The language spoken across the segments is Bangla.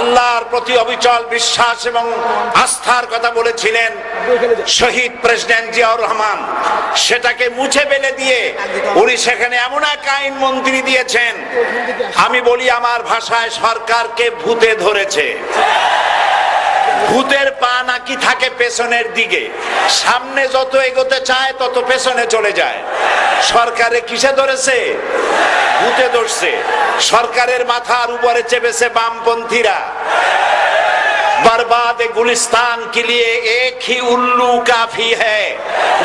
আল্লাহর প্রতি অবিচল বিশ্বাস এবং আস্থার কথা বলেছিলেন শহীদ প্রেসিডেন্ট জিয়াউর রহমান, সেটাকে মুছে ফেলে দিয়ে উনি সেখানে এমন এক আইন মন্ত্রী দিয়েছেন, আমি বলি আমার ভাষায় সরকারকে ভূতে ধরেছে। ভূতের পা নাকি থাকে পেছনের দিকে, সামনে যত এগোতে চায় তত পেছনে চলে যায়। সরকারে কিসে ধরেছে? ভূতে ধরছে। সরকারের মাথার উপরে চেপেছে বামপন্থীরা। बर्बाद गुलिस्तान के लिए एक ही उल्लू काफी है,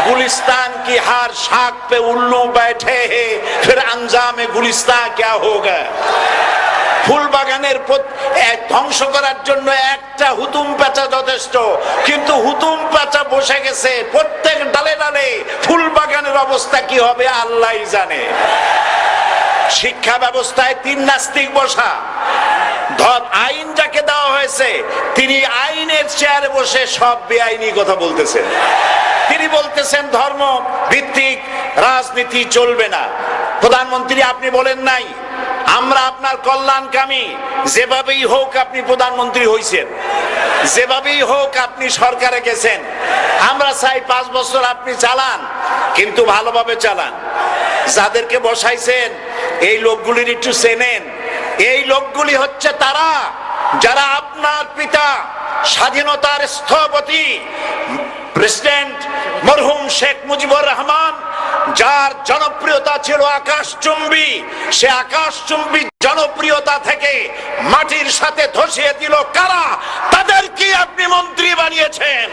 गुलिस्तान की हर शाख पे उल्लू बैठे हैं, फिर अंजाम गुलिस्तान क्या होगा। ফুল বাগানের ধ্বংস করার জন্য একটা হুতুম পেঁচা যথেষ্ট, কিন্তু হুতুম পেঁচা বসে গেছে প্রত্যেক ডালে ডালে। ফুল বাগানের অবস্থা কি হবে আল্লাহই জানে। শিক্ষা ব্যবস্থায় তিন নাস্তিক বসা। আইন যাকে দেওয়া হয়েছে তিনি আইনের চেয়ারে বসে সব বেআইনি কথা বলতেছেন। তিনি বলতেছেন ধর্ম ভিত্তিক রাজনীতি চলবে না। প্রধানমন্ত্রী আপনি বলেন নাই আমরা আপনার কল্যাণকামী, যেভাবেই হোক আপনি প্রধানমন্ত্রী হইছেন, যেভাবেই হোক আপনি সরকারে গেছেন, আমরা চাই 5 বছর আপনি চালান, কিন্তু ভালোভাবে চালান। যাদেরকে বসাইছেন এই লোকগুলির একটু চেনেন। এই লোকগুলি হচ্ছে তারা যারা আপনার পিতা স্বাধীনতার স্থপতি প্রেসিডেন্ট মরহুম শেখ মুজিবুর রহমান, যার জনপ্রিয়তা ছিল আকাশচুম্বী, সে আকাশচুম্বী জনপ্রিয়তা থেকে মাটির সাথে ধসিয়ে দিল কারা? তাদেরকে আপনি মন্ত্রী বানিয়েছেন।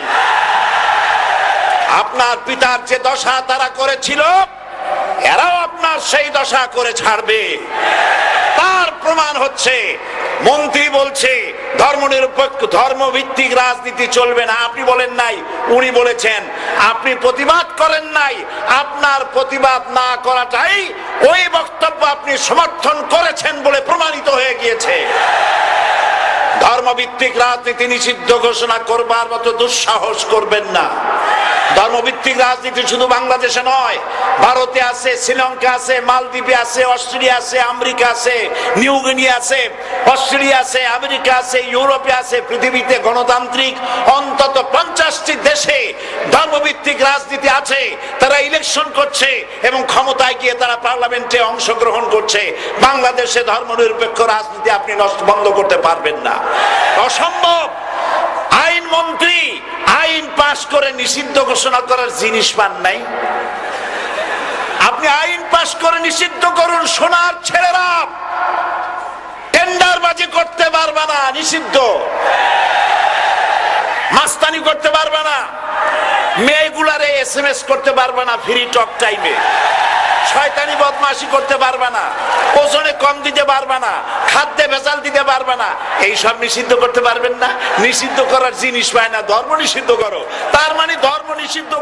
আপনার পিতার যে দশা তারা করেছিল, এরাও আপনার সেই দশা করে ছাড়বে। তার প্রমাণ হচ্ছে মন্ত্রী বলছে ধর্মনিরপেক্ষ ধর্মভিত্তিক রাজনীতি চলবে না। আপনি বলেন নাই, উনি বলেছেন। আপনি প্রতিবাদ করেন নাই। আপনার প্রতিবাদ না করাটাই ওই বক্তব্য আপনি সমর্থন করেছেন বলে প্রমাণিত হয়ে গিয়েছে। ধর্মভিত্তিক রাজনীতি নিষিদ্ধ ঘোষণা করবার মতো দুঃসাহস করবেন না। ধর্মভিত্তিক রাজনীতি শুধু বাংলাদেশে নয়, ভারতে আছে, শ্রীলঙ্কা আছে, মালদ্বীপে আছে, অস্ট্রেলিয়া আছে, আমেরিকা আছে, নিউ গিনি আছে, অস্ট্রেলিয়া আছে, আমেরিকা আছে, ইউরোপে আছে। পৃথিবীতে গণতান্ত্রিক অন্তত 50টি দেশে ধর্মভিত্তিক রাজনীতি আছে। তারা ইলেকশন করছে এবং ক্ষমতায় গিয়ে তারা পার্লামেন্টে অংশগ্রহণ করছে। বাংলাদেশে ধর্মনিরপেক্ষ রাজনীতি আপনি বন্ধ করতে পারবেন না, অসম্ভব। আইন মন্ত্রী আইন পাশ করে নিষিদ্ধ ঘোষণা করার জিনিস পান নাই। আপনি আইন পাশ করে নিষিদ্ধ করুন, সোনার ছেলেরা টেন্ডারবাজি করতে পারবে না, নিষিদ্ধ। মাস্তানি করতে পারবে না, মেয়েগুলারে SMS করতে পারবে না ফ্রি টক টাইমে, শয়তানি বদমাশি করতে পারবে না, ওজনে কম দিতে পারবে না, খাদ্যে ভেজাল দিতে পারবে না। এইসব নিষিদ্ধ করতে পারবেন না। নিষিদ্ধ করার জিনিস পায় না, ধর্ম নিষিদ্ধ করো। তার মানে ধর্ম নিষিদ্ধ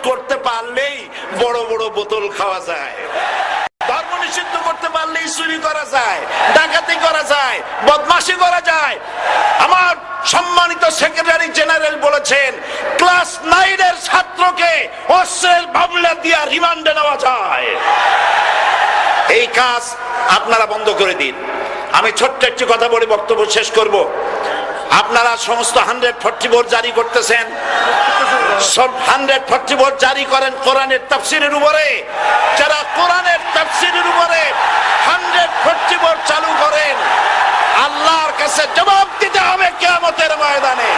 করতে পারলেই বড় বড় বোতল খাওয়া যায়। ধর্ম নিষিদ্ধ করতে পারলেই চুরি করা যায়, ডাকাতি করা যায়, বদমাশি করা যায়। আমার সম্মানিত সেক্রেটারি জেনারেল বলেছেন ক্লাস 9 এর ছাত্রকে অস্ত্রের মামলা দিয়ে রিমান্ডে নেওয়া যায়। এই কাজ আপনারা বন্ধ করে দিন। আমি ছোট্ট একটি কথা বলে বক্তব্য শেষ করব। আপনারা সমস্ত 144 জারি করতেছেন, সব 144 জারি করেন কোরআনের তাফসীরের উপরে। যারা কোরআনের তাফসীরের উপরে 144 চালু করেন, আল্লাহর কাছে জবাব দিতে হবে কিয়ামতের ময়দানে।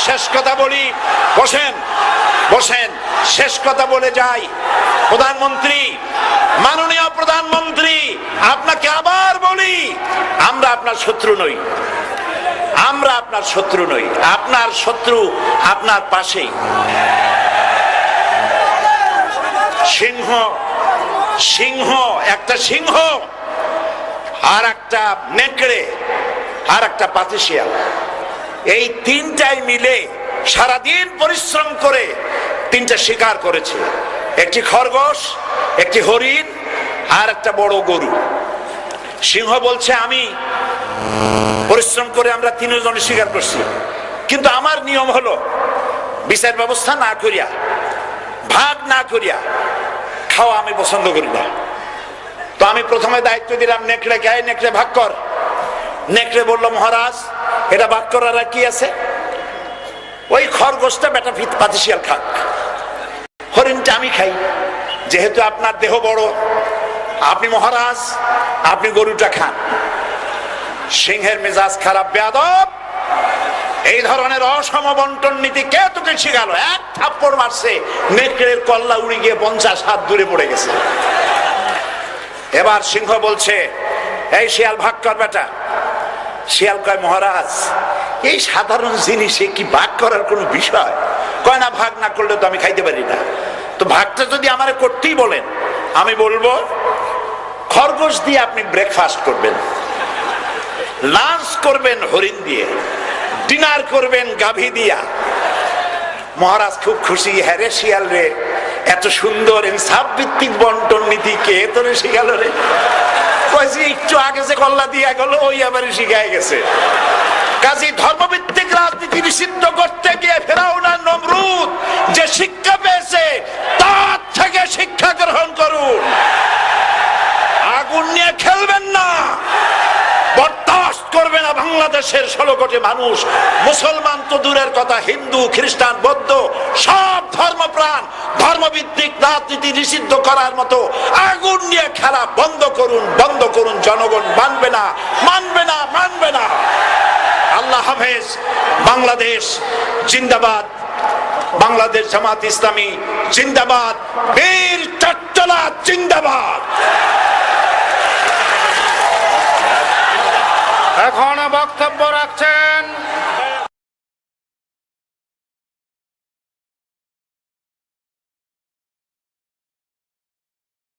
শেষ কথা বলি, বসেন বসেন, শেষ কথা বলে যাই। প্রধানমন্ত্রী, মাননীয় প্রধানমন্ত্রী, আপনাকে আবার বলি, আমরা আপনার শত্রু নই, আমরা আপনার শত্রু নই। আপনার শত্রু আপনার পাশেই। সিংহ, সিংহ, একটা সিংহ আর একটা নেকড়ে আর একটা পাতিশিয়াল, এই তিনটাই মিলে সারাদিন পরিশ্রম করে তিনটা শিকার করেছে। একটি খরগোশ, একটি হরিণ আর একটা বড় গরু। সিংহ বলছে আমি পরিশ্রম করে আমরা তিনজনে শিকার করছি, কিন্তু আমার নিয়ম হলো বিচার ব্যবস্থা না করিয়া, ভাগ না করিয়া খাওয়া আমি পছন্দ করি না। তো আমি প্রথমে দায়িত্ব দিলাম নেকড়েকে, নেকড়ে ভাগ কর। নেকড়ে বলল, মহারাজ এটা ভাগ করার আর কি আছে, ওই খরগোশটা বেটা পাতিশিয়াল খাক, হরিণটা আমি খাই, যেহেতু আপনার দেহ বড়, আপনি মহারাজ, আপনি গরুটা খান। সিংহের মেজাজ খারাপ, বেয়াদব, এই ধরনের অসম বন্টন নীতি কে তোকে শিখালো? এক থাপ্পড় মারছে, নেকড়ের কল্লা উড়ে গিয়ে 50 হাত দূরে পড়ে গেছে। এবার সিংহ বলছে, এই শিয়াল ভাগ কর বেটা। শিয়াল কয়, মহারাজ এই সাধারণ জিনিসে কি ভাগ করার কোনো বিষয়? কয় না, ভাগ না করলে তো আমি খাইতে পারি না। তো ভাগটা যদি আমারে করতেই বলেন, আমি বলবো খরগোশ দিয়ে আপনি ব্রেকফাস্ট করবেন, লাঞ্চ করবেন হরিণ দিয়ে, ডিনার করবেন গাভী দিয়া। মহারাজ খুব খুশি, হ্যাঁ রে শিয়াল রে, এত সুন্দর ইনসাফ ভিত্তিক বন্টন নীতি কে তোরে শিখালো রে? কয়েছি একটু আগে যে কল্লা দিয়া গেল ওই আবারই শিখায় গেছে। কাজী ধর্মভিত্তিক রাজনীতি নিষিদ্ধ করতে গিয়ে ফেরাউন আর নমরুদ যে শিক্ষা পেয়েছে তার থেকে শিক্ষা গ্রহণ করুন। আগুন নিয়ে খেলবেন না, বরদাস্ত করবে না বাংলাদেশের 16 কোটি মানুষ। মুসলমান তো দূরের কথা, হিন্দু, খ্রিস্টান, বৌদ্ধ সব ধর্মপ্রাণ ধর্মভিত্তিক রাজনীতি নিষিদ্ধ করার মতো আগুন নিয়ে খেলা বন্ধ করুন, বন্ধ করুন। জনগণ মানবে না, মানবে না, মানবে না। আল্লাহ হাফেজ। বাংলাদেশ জিন্দাবাদ, বাংলাদেশ জামাত ইসলামী জিন্দাবাদ, বীর চট্টলা জিন্দাবাদ।